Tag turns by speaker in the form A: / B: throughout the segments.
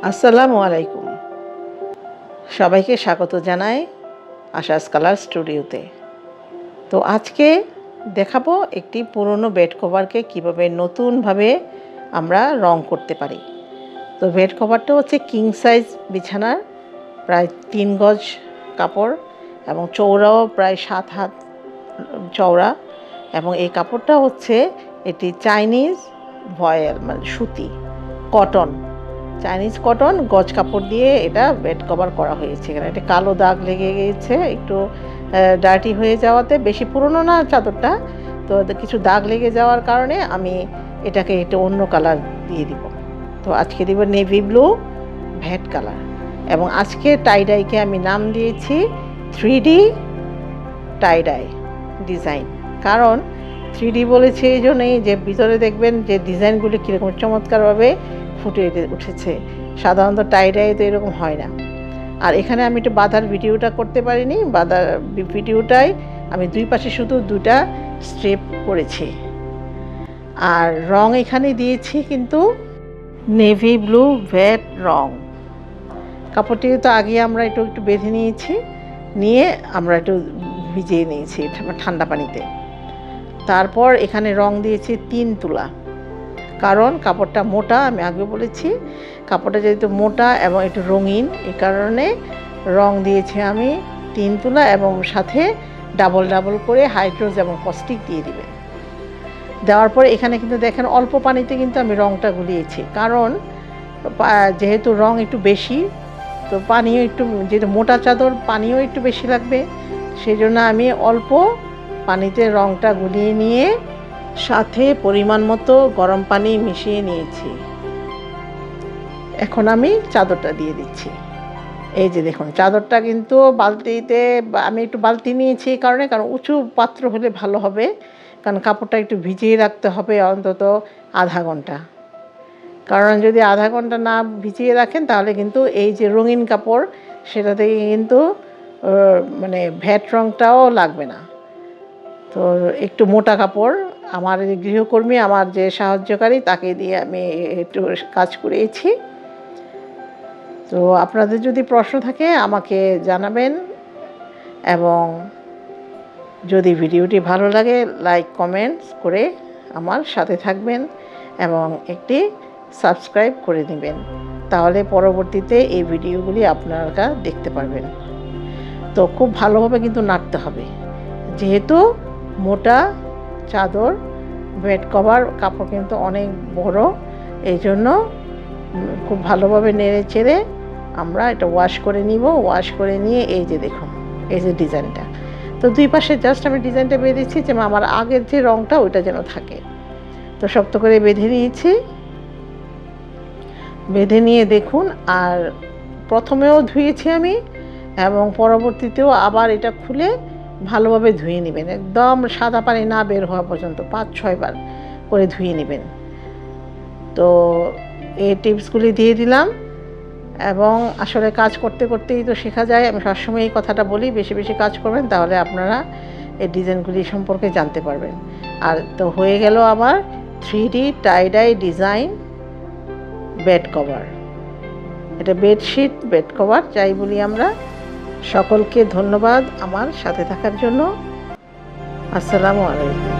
A: আসসালামু আলাইকুম। সবাইকে স্বাগত জানাই আশাস কালার স্টুডিওতে। তো আজকে দেখাবো একটি পুরনো বেড কভারকে কীভাবে নতুনভাবে আমরা রং করতে পারি। তো বেড কভারটা হচ্ছে কিং সাইজ বিছানার, প্রায় 3 গজ কাপড় এবং চওড়াও প্রায় 7 হাত চওড়া, এবং এই কাপড়টা হচ্ছে এটি চাইনিজ ভয়েল মানে সুতি কটন, চাইনিজ কটন গজ কাপড় দিয়ে এটা বেড কভার করা হয়েছে। এখানে একটা কালো দাগ লেগে গিয়েছে, একটু ডার্টি হয়ে যাওয়াতে, বেশি পুরনো না চাদরটা, তো কিছু দাগ লেগে যাওয়ার কারণে আমি এটাকে একটু অন্য কালার দিয়ে দিব। তো আজকে দিব নেভি ব্লু ভ্যাট কালার, এবং আজকে টাইডাইকে আমি নাম দিয়েছি 3D টাইডাই ডিজাইন। কারণ 3D বলেছি এই জন্যই যে ভিতরে দেখবেন যে ডিজাইনগুলি কীরকম চমৎকারভাবে ফুটে উঠেছে। সাধারণত টাইডাই তো এরকম হয় না। আর এখানে আমি একটু বাঁধার ভিডিওটা করতে পারিনি, বাঁধার ভিডিওটাই আমি দুই পাশে শুধু 2টা স্ট্রিপ করেছি। আর রং এখানে দিয়েছি কিন্তু নেভি ব্লু ভ্যাট রং। কাপড়টি তো আগে আমরা একটু বেঁধে নিয়েছি, নিয়ে আমরা একটু ভিজিয়ে নিয়েছি ঠান্ডা পানিতে। তারপর এখানে রং দিয়েছি 3 তোলা, কারণ কাপড়টা মোটা, আমি আগে বলেছি কাপড়টা যেহেতু মোটা এবং একটু রঙিন, এই কারণে রং দিয়েছি আমি 3 তোলা, এবং সাথে ডাবল করে হাইড্রোজ এবং কস্টিক দিয়ে দিবেন। দেওয়ার পরে এখানে কিন্তু দেখেন অল্প পানিতে কিন্তু আমি রংটা গুলিয়েছি, কারণ যেহেতু রং একটু বেশি, তো পানিও একটু, যেহেতু মোটা চাদর পানিও একটু বেশি লাগবে, সেই জন্য আমি অল্প পানিতে রংটা গুলিয়ে নিয়ে সাথে পরিমাণ মতো গরম পানি মিশিয়ে নিয়েছি। এখন আমি চাদরটা দিয়ে দিচ্ছি। এই যে দেখুন, চাদরটা কিন্তু বালতিতে, আমি একটু বালতি নিয়েছি এই কারণ উঁচু পাত্র হলে ভালো হবে, কারণ কাপড়টা একটু ভিজিয়ে রাখতে হবে অন্তত আধা ঘন্টা। কারণ যদি আধা ঘন্টা না ভিজিয়ে রাখেন তাহলে কিন্তু এই যে রঙিন কাপড় সেটা থেকে কিন্তু মানে ভ্যাট রংটাও লাগবে না। তো একটু মোটা কাপড়, আমার গৃহকর্মী, আমার যে সাহায্যকারী, তাকে দিয়ে আমি একটু কাজ করিয়েছি। তো আপনাদের যদি প্রশ্ন থাকে আমাকে জানাবেন, এবং যদি ভিডিওটি ভালো লাগে লাইক কমেন্টস করে আমার সাথে থাকবেন এবং একটি সাবস্ক্রাইব করে নেবেন, তাহলে পরবর্তীতে এই ভিডিওগুলি আপনারা দেখতে পারবেন। তো খুব ভালোভাবে কিন্তু নাড়তে হবে, যেহেতু মোটা চাদর, বেড কভার কাপড় কিন্তু অনেক বড়, এই জন্য খুব ভালোভাবে নেড়ে চেড়ে আমরা এটা ওয়াশ করে নিব। ওয়াশ করে নিয়ে এই যে দেখুন, এই যে ডিজাইনটা, তো দুই পাশে জাস্ট আমি ডিজাইনটা বেঁধেছি যে আমার আগের যে রংটা ওইটা যেন থাকে। তো শক্ত করে বেঁধে নিয়েছি। বেঁধে নিয়ে দেখুন, আর প্রথমেও ধুয়েছি আমি, এবং পরবর্তীতেও আবার এটা খুলে ভালোভাবে ধুয়ে নেবেন, একদম সাদা পানি না বের হওয়া পর্যন্ত 5-6 বার করে ধুয়ে নেবেন। তো এই টিপসগুলি দিয়ে দিলাম, এবং আসলে কাজ করতে করতেই তো শেখা যায়। আমি সবসময় এই কথাটা বলি, বেশি বেশি কাজ করবেন, তাহলে আপনারা এই ডিজাইনগুলি সম্পর্কে জানতে পারবেন। আর তো হয়ে গেল আমার 3D tie-dye design bed cover. এটা বেডশিট, বেড কভার যাই বলি আমরা। সকলকে ধন্যবাদ আমার সাথে থাকার জন্য। আসসালামু আলাইকুম।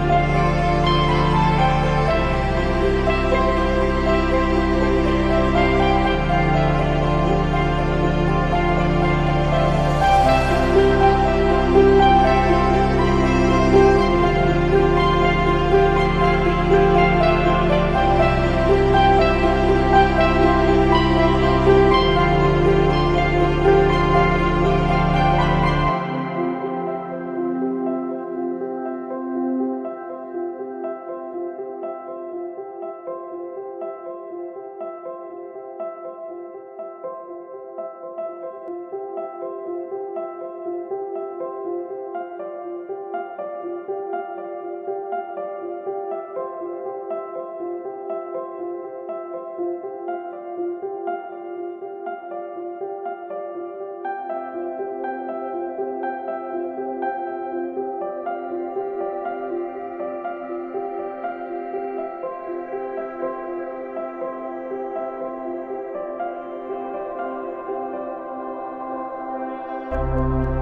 A: ধন্যবাদ।